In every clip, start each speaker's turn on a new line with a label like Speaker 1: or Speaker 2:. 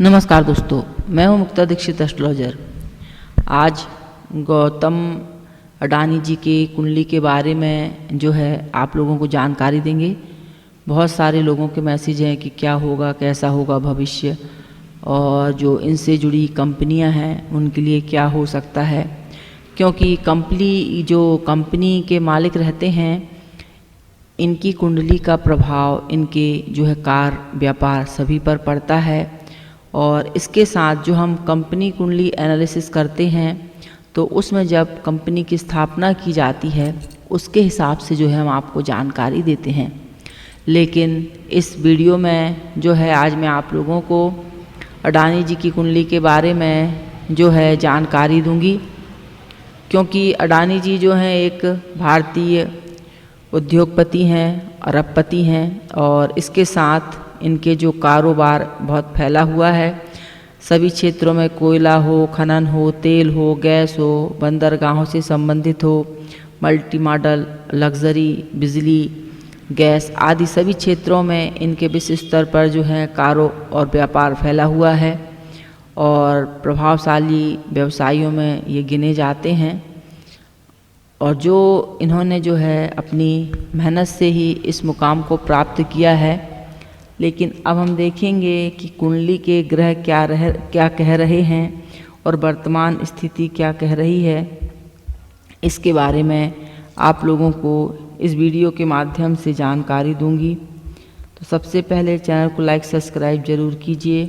Speaker 1: नमस्कार दोस्तों, मैं हूं मुक्ता दीक्षित एस्ट्रोलॉजर। आज गौतम अडानी जी के कुंडली के बारे में जो है आप लोगों को जानकारी देंगे। बहुत सारे लोगों के मैसेज हैं कि क्या होगा, कैसा होगा भविष्य, और जो इनसे जुड़ी कंपनियां हैं उनके लिए क्या हो सकता है, क्योंकि कंपनी के मालिक रहते हैं, इनकी कुंडली का प्रभाव इनके जो है कार व्यापार सभी पर पड़ता है। और इसके साथ जो हम कंपनी कुंडली एनालिसिस करते हैं तो उसमें जब कंपनी की स्थापना की जाती है उसके हिसाब से जो है हम आपको जानकारी देते हैं। लेकिन इस वीडियो में जो है आज मैं आप लोगों को अडानी जी की कुंडली के बारे में जो है जानकारी दूंगी, क्योंकि अडानी जी जो हैं एक भारतीय उद्योगपति हैं, अरबपति हैं, और इसके साथ इनके जो कारोबार बहुत फैला हुआ है। सभी क्षेत्रों में कोयला हो, खनन हो, तेल हो, गैस हो, बंदरगाहों से संबंधित हो, मल्टी मॉडल, लग्जरी, बिजली, गैस आदि सभी क्षेत्रों में इनके विश्व स्तर पर जो है और व्यापार फैला हुआ है और प्रभावशाली व्यवसायियों में ये गिने जाते हैं। और जो इन्होंने जो है अपनी मेहनत से ही इस मुकाम को प्राप्त किया है। लेकिन अब हम देखेंगे कि कुंडली के ग्रह क्या कह रहे हैं और वर्तमान स्थिति क्या कह रही है। इसके बारे में आप लोगों को इस वीडियो के माध्यम से जानकारी दूंगी। तो सबसे पहले चैनल को लाइक सब्सक्राइब ज़रूर कीजिए।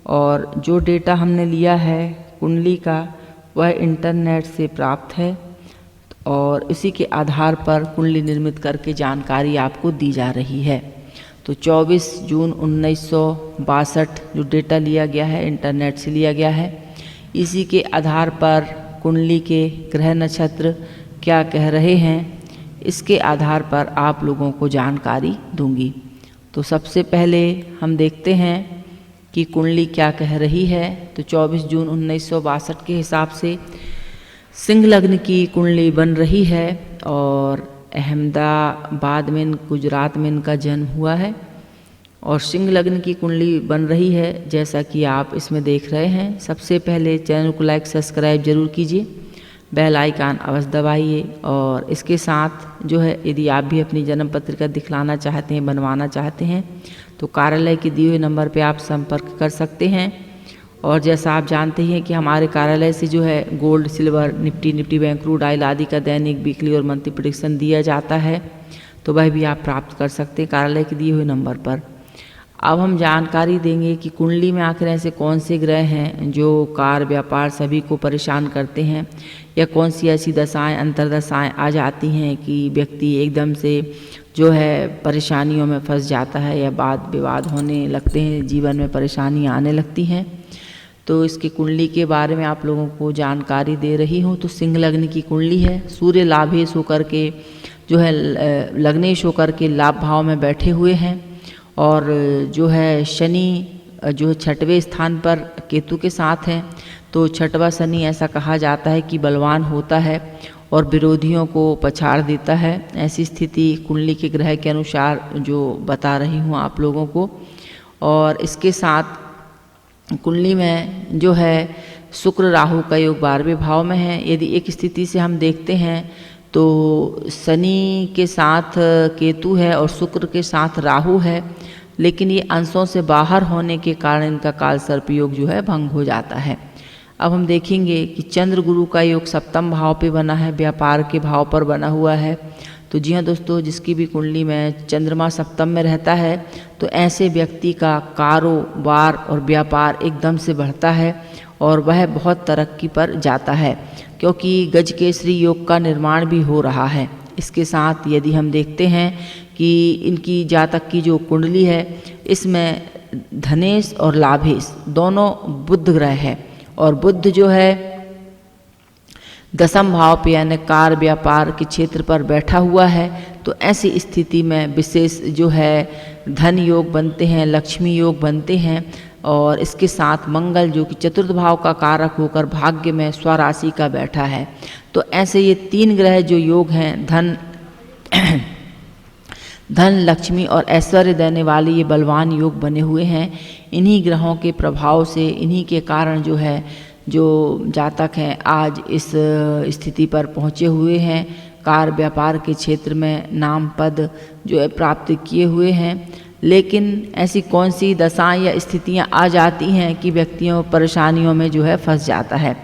Speaker 1: और जो डेटा हमने लिया है कुंडली का वह इंटरनेट से प्राप्त है और इसी के आधार पर कुंडली निर्मित करके जानकारी आपको दी जा रही है। तो 24 जून 1962 जो डेटा लिया गया है इंटरनेट से लिया गया है, इसी के आधार पर कुंडली के ग्रह नक्षत्र क्या कह रहे हैं इसके आधार पर आप लोगों को जानकारी दूंगी। तो सबसे पहले हम देखते हैं कि कुंडली क्या कह रही है। तो 24 जून 1962 के हिसाब से सिंह लग्न की कुंडली बन रही है और अहमदाबाद में गुजरात में इनका जन्म हुआ है और सिंह लग्न की कुंडली बन रही है जैसा कि आप इसमें देख रहे हैं। सबसे पहले चैनल को लाइक सब्सक्राइब जरूर कीजिए, बेल आइकन अवश्य दबाइए। और इसके साथ जो है यदि आप भी अपनी जन्म पत्रिका दिखलाना चाहते हैं, बनवाना चाहते हैं, तो कार्यालय के दिए हुए नंबर पर आप संपर्क कर सकते हैं। और जैसा आप जानते ही हैं कि हमारे कार्यालय से जो है gold, silver, Nifty bank, crude oil आदि का दैनिक, वीकली और मंथली प्रेडिक्शन दिया जाता है, तो वह भी आप प्राप्त कर सकते हैं कार्यालय के दिए हुए नंबर पर। अब हम जानकारी देंगे कि कुंडली में आखिर ऐसे कौन से ग्रह हैं जो कार व्यापार सभी को परेशान करते हैं, या कौन सी ऐसी दशाएं, अंतरदशाएं आ जाती हैं कि व्यक्ति एकदम से जो है परेशानियों में फंस जाता है या वाद विवाद होने लगते हैं, जीवन में परेशानियाँ आने लगती हैं। तो इसकी कुंडली के बारे में आप लोगों को जानकारी दे रही हूँ। तो सिंह लग्न की कुंडली है। सूर्य लाभेश होकर के जो है लग्नेश होकर के लाभ भाव में बैठे हुए हैं और जो है शनि जो है 6वें स्थान पर केतु के साथ हैं। तो 6वां शनि ऐसा कहा जाता है कि बलवान होता है और विरोधियों को पछाड़ देता है। ऐसी स्थिति कुंडली के ग्रह के अनुसार जो बता रही हूँ आप लोगों को। और इसके साथ कुंडली में जो है शुक्र राहु का योग 12वें भाव में है। यदि एक स्थिति से हम देखते हैं तो शनि के साथ केतु है और शुक्र के साथ राहु है, लेकिन ये अंशों से बाहर होने के कारण इनका काल सर्प योग जो है भंग हो जाता है। अब हम देखेंगे कि चंद्र गुरु का योग 7वें भाव पे बना है, व्यापार के भाव पर बना हुआ है। तो जी हाँ दोस्तों, जिसकी भी कुंडली में चंद्रमा 7 में रहता है तो ऐसे व्यक्ति का कारोबार और व्यापार एकदम से बढ़ता है और वह बहुत तरक्की पर जाता है, क्योंकि गजकेसरी योग का निर्माण भी हो रहा है। इसके साथ यदि हम देखते हैं कि इनकी जातक की जो कुंडली है इसमें धनेश और लाभेश दोनों बुध ग्रह है और बुध जो है 10वें भाव पे यानी कार व्यापार के क्षेत्र पर बैठा हुआ है। तो ऐसी स्थिति में विशेष जो है धन योग बनते हैं, लक्ष्मी योग बनते हैं। और इसके साथ मंगल जो कि 4th भाव का कारक होकर भाग्य में स्वराशि का बैठा है। तो ऐसे ये 3 ग्रह जो योग हैं धन, लक्ष्मी और ऐश्वर्य देने वाले ये बलवान योग बने हुए हैं। इन्हीं ग्रहों के प्रभाव से, इन्हीं के कारण जो है, जो जातक हैं आज इस स्थिति पर पहुँचे हुए हैं, कार्य व्यापार के क्षेत्र में नाम पद जो है प्राप्त किए हुए हैं। लेकिन ऐसी कौन सी दशाएं या स्थितियां आ जाती हैं कि व्यक्तियों परेशानियों में जो है फंस जाता है।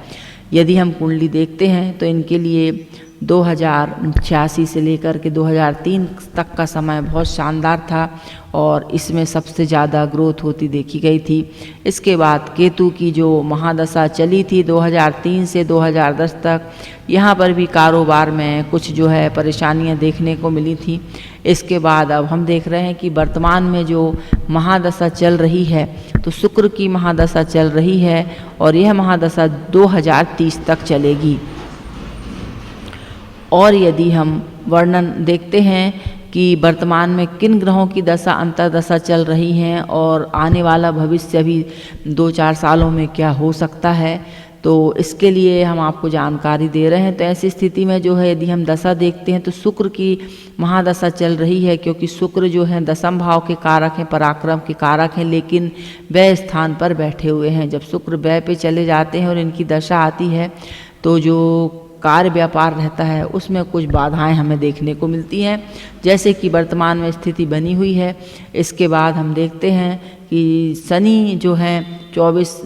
Speaker 1: यदि हम कुंडली देखते हैं तो इनके लिए 2086 से लेकर के 2003 तक का समय बहुत शानदार था और इसमें सबसे ज़्यादा ग्रोथ होती देखी गई थी। इसके बाद केतु की जो महादशा चली थी 2003 से 2010 तक, यहाँ पर भी कारोबार में कुछ जो है परेशानियाँ देखने को मिली थी। इसके बाद अब हम देख रहे हैं कि वर्तमान में जो महादशा चल रही है तो शुक्र की महादशा चल रही है और यह महादशा 2030 तक चलेगी। और यदि हम वर्णन देखते हैं कि वर्तमान में किन ग्रहों की दशा अंतर्दशा चल रही हैं और आने वाला भविष्य भी 2-4 सालों में क्या हो सकता है, तो इसके लिए हम आपको जानकारी दे रहे हैं। तो ऐसी स्थिति में जो है यदि हम दशा देखते हैं तो शुक्र की महादशा चल रही है, क्योंकि शुक्र जो है दशम भाव के कारक हैं, पराक्रम के कारक हैं, लेकिन व्यय स्थान पर बैठे हुए हैं। जब शुक्र व्यय पे चले जाते हैं और इनकी दशा आती है तो जो कार्य व्यापार रहता है उसमें कुछ बाधाएं हमें देखने को मिलती हैं, जैसे कि वर्तमान में स्थिति बनी हुई है। इसके बाद हम देखते हैं कि शनि जो है 24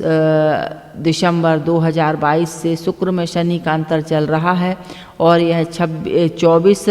Speaker 1: दिसंबर 2022 से शुक्र में शनि का अंतर चल रहा है और यह 22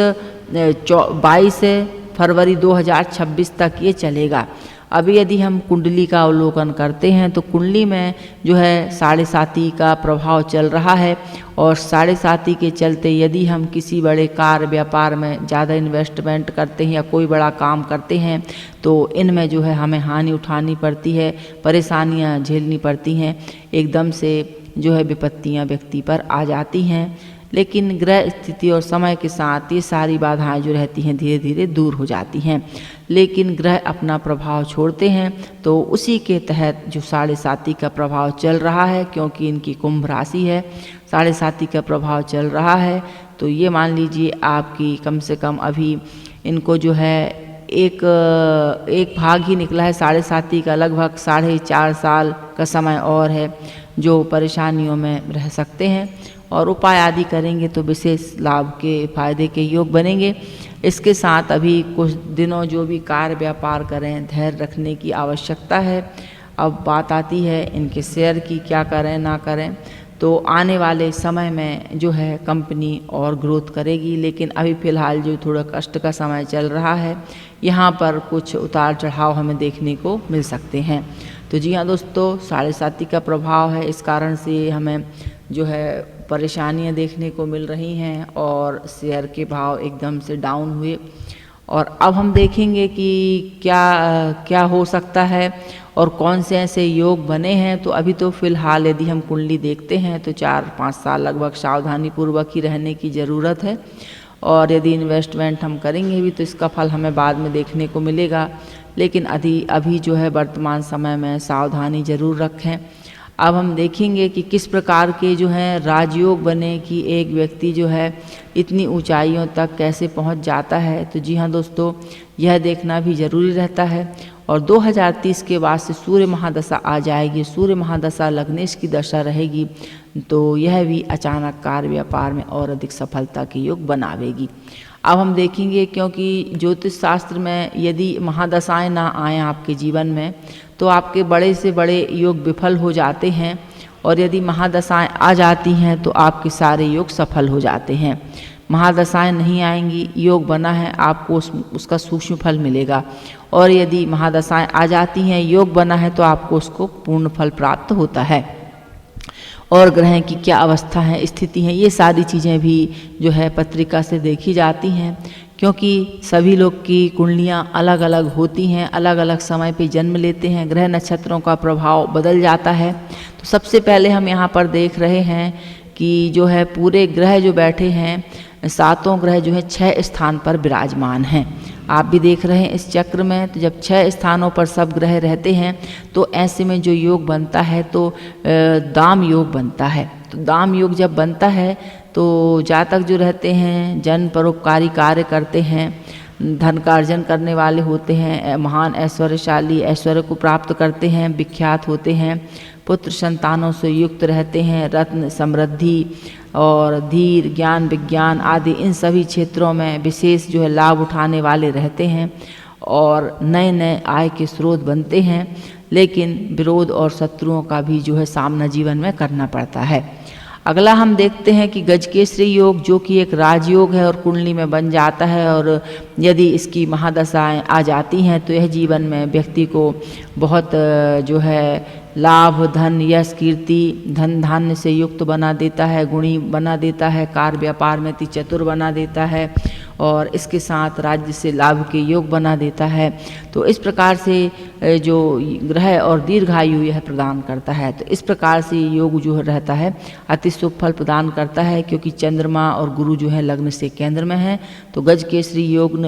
Speaker 1: फरवरी 2026 तक ये चलेगा। अभी यदि हम कुंडली का अवलोकन करते हैं तो कुंडली में जो है 7.5 का प्रभाव चल रहा है और 7.5 के चलते यदि हम किसी बड़े कार्य व्यापार में ज़्यादा इन्वेस्टमेंट करते हैं या कोई बड़ा काम करते हैं तो इनमें जो है हमें हानि उठानी पड़ती है, परेशानियां झेलनी पड़ती हैं, एकदम से जो है विपत्तियां व्यक्ति पर आ जाती हैं। लेकिन ग्रह स्थिति और समय के साथ ये सारी बाधाएं जो रहती हैं धीरे धीरे दूर हो जाती हैं। लेकिन ग्रह अपना प्रभाव छोड़ते हैं तो उसी के तहत जो 7.5 का प्रभाव चल रहा है, क्योंकि इनकी कुंभ राशि है, 7.5 का प्रभाव चल रहा है, तो ये मान लीजिए आपकी कम से कम अभी इनको जो है एक भाग ही निकला है 7.5 का, लगभग 4.5 साल का समय और है जो परेशानियों में रह सकते हैं और उपाय आदि करेंगे तो विशेष लाभ के फायदे के योग बनेंगे। इसके साथ अभी कुछ दिनों जो भी कार्य व्यापार करें धैर्य रखने की आवश्यकता है। अब बात आती है इनके शेयर की, क्या करें ना करें। तो आने वाले समय में जो है कंपनी और ग्रोथ करेगी, लेकिन अभी फ़िलहाल जो थोड़ा कष्ट का समय चल रहा है यहाँ पर कुछ उतार चढ़ाव हमें देखने को मिल सकते हैं। तो जी हाँ दोस्तों, 7.5 का प्रभाव है, इस कारण से हमें जो है परेशानियां देखने को मिल रही हैं और शेयर के भाव एकदम से डाउन हुए। और अब हम देखेंगे कि क्या हो सकता है और कौन से ऐसे योग बने हैं। तो अभी तो फ़िलहाल यदि हम कुंडली देखते हैं तो 4-5 साल लगभग सावधानी पूर्वक ही रहने की ज़रूरत है और यदि इन्वेस्टमेंट हम करेंगे भी तो इसका फल हमें बाद में देखने को मिलेगा। लेकिन अभी जो है वर्तमान समय में सावधानी ज़रूर रखें। अब हम देखेंगे कि किस प्रकार के जो हैं राजयोग बने कि एक व्यक्ति जो है इतनी ऊंचाइयों तक कैसे पहुंच जाता है। तो जी हाँ दोस्तों, यह देखना भी ज़रूरी रहता है। और 2030 के बाद से सूर्य महादशा आ जाएगी, सूर्य महादशा लग्नेश की दशा रहेगी, तो यह भी अचानक कार्य व्यापार में और अधिक सफलता के योग बनावेगी। अब हम देखेंगे, क्योंकि ज्योतिष शास्त्र में यदि महादशाएं ना आएँ आपके जीवन में तो आपके बड़े से बड़े योग विफल हो जाते हैं और यदि महादशाएं आ जाती हैं तो आपके सारे योग सफल हो जाते हैं। महादशाएं नहीं आएंगी, योग बना है, आपको उसका सूक्ष्म फल मिलेगा। और यदि महादशाएं आ जाती हैं, योग बना है, तो आपको उसको पूर्ण फल प्राप्त होता है। और ग्रह की क्या अवस्था है, स्थिति है, ये सारी चीज़ें भी जो है पत्रिका से देखी जाती हैं, क्योंकि सभी लोग की कुंडलियाँ अलग अलग होती हैं, अलग अलग समय पे जन्म लेते हैं, ग्रह नक्षत्रों का प्रभाव बदल जाता है। तो सबसे पहले हम यहाँ पर देख रहे हैं कि जो है पूरे ग्रह जो बैठे हैं, 7 ग्रह जो है 6 स्थान पर विराजमान हैं। आप भी देख रहे हैं इस चक्र में, तो जब 6 स्थानों पर सब ग्रह रहते हैं तो ऐसे में जो योग बनता है तो दाम योग बनता है। तो दाम योग जब बनता है तो जातक जो रहते हैं जन परोपकारी कार्य करते हैं, धन का अर्जन करने वाले होते हैं, महान ऐश्वर्यशाली ऐश्वर्य को प्राप्त करते हैं, विख्यात होते हैं, पुत्र संतानों से युक्त रहते हैं, रत्न समृद्धि और धीर ज्ञान विज्ञान आदि इन सभी क्षेत्रों में विशेष जो है लाभ उठाने वाले रहते हैं और नए नए आय के स्रोत बनते हैं। लेकिन विरोध और शत्रुओं का भी जो है सामना जीवन में करना पड़ता है। अगला हम देखते हैं कि गजकेसरी योग जो कि एक राजयोग है और कुंडली में बन जाता है, और यदि इसकी महादशाएं आ जाती हैं तो यह जीवन में व्यक्ति को बहुत जो है लाभ, धन, यश, कीर्ति, धन धान्य से युक्त बना देता है, गुणी बना देता है, कार्य व्यापार में अति चतुर बना देता है और इसके साथ राज्य से लाभ के योग बना देता है। तो इस प्रकार से जो ग्रह और दीर्घायु यह प्रदान करता है। तो इस प्रकार से योग जो रहता है अति शुभ फल प्रदान करता है, क्योंकि चंद्रमा और गुरु जो है लग्न से केंद्र में है। तो गजकेसरी योग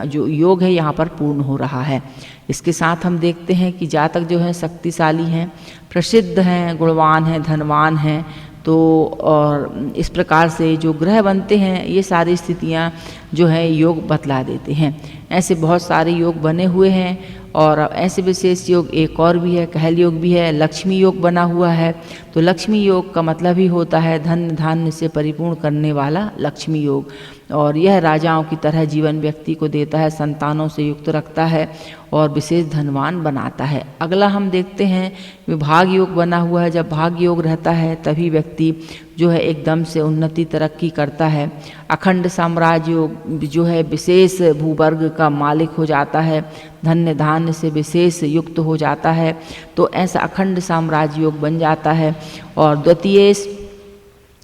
Speaker 1: जो योग है यहाँ पर पूर्ण हो रहा है। इसके साथ हम देखते हैं कि जातक जो हैं शक्तिशाली हैं, प्रसिद्ध हैं, गुणवान हैं, धनवान हैं। तो और इस प्रकार से जो ग्रह बनते हैं ये सारी स्थितियां जो है योग बतला देते हैं। ऐसे बहुत सारे योग बने हुए हैं और ऐसे विशेष योग एक और भी है, कहल योग भी है, लक्ष्मी योग बना हुआ है। तो लक्ष्मी योग का मतलब ही होता है धन धान्य से परिपूर्ण करने वाला लक्ष्मी योग, और यह राजाओं की तरह जीवन व्यक्ति को देता है, संतानों से युक्त रखता है और विशेष धनवान बनाता है। अगला हम देखते हैं विभाग योग बना हुआ है। जब भाग योग रहता है तभी व्यक्ति जो है एकदम से उन्नति तरक्की करता है। अखंड साम्राज्य योग जो है विशेष भूवर्ग का मालिक हो जाता है, धन्य धान्य से विशेष युक्त हो जाता है। तो ऐसा अखंड साम्राज्य योग बन जाता है। और द्वितीय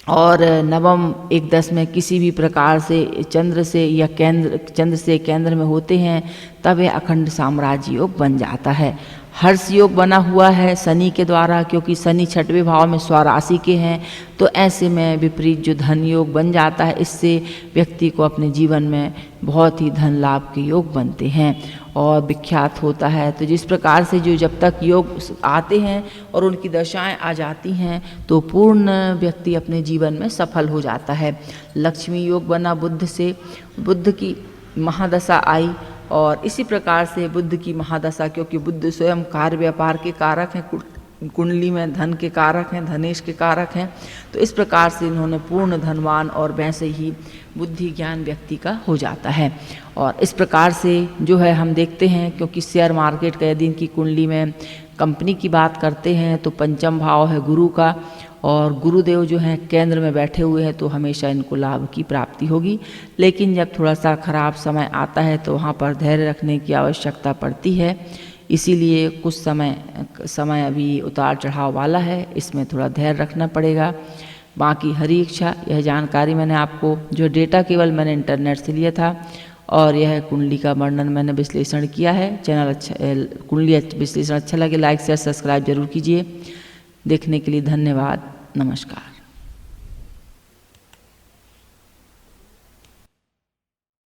Speaker 1: और नवम 1-10 में किसी भी प्रकार से चंद्र से केंद्र में होते हैं तब यह अखंड साम्राज्य योग बन जाता है। हर्ष योग बना हुआ है शनि के द्वारा, क्योंकि शनि 6वें भाव में स्वराशि के हैं। तो ऐसे में विपरीत जो धन योग बन जाता है, इससे व्यक्ति को अपने जीवन में बहुत ही धन लाभ के योग बनते हैं और विख्यात होता है। तो जिस प्रकार से जो जब तक योग आते हैं और उनकी दशाएं आ जाती हैं तो पूर्ण व्यक्ति अपने जीवन में सफल हो जाता है। लक्ष्मी योग बना बुध से, बुध की महादशा आई और इसी प्रकार से बुध की महादशा, क्योंकि बुध स्वयं कार्य व्यापार के कारक हैं, कुंडली में धन के कारक हैं, धनेश के कारक हैं। तो इस प्रकार से इन्होंने पूर्ण धनवान और वैसे ही बुद्धि ज्ञान व्यक्ति का हो जाता है। और इस प्रकार से जो है हम देखते हैं, क्योंकि शेयर मार्केट का यदि इनकी कुंडली में कंपनी की बात करते हैं तो पंचम भाव है गुरु का, और गुरुदेव जो हैं केंद्र में बैठे हुए हैं, तो हमेशा इनको लाभ की प्राप्ति होगी। लेकिन जब थोड़ा सा खराब समय आता है तो वहाँ पर धैर्य रखने की आवश्यकता पड़ती है। इसीलिए कुछ समय अभी उतार चढ़ाव वाला है, इसमें थोड़ा धैर्य रखना पड़ेगा। बाकी हरी इच्छा, यह जानकारी मैंने आपको जो डेटा केवल मैंने इंटरनेट से लिया था और यह कुंडली का वर्णन मैंने विश्लेषण किया है। चैनल कुंडली विश्लेषण अच्छा लगे लाइक शेयर सब्सक्राइब जरूर कीजिए। देखने के लिए धन्यवाद। नमस्कार।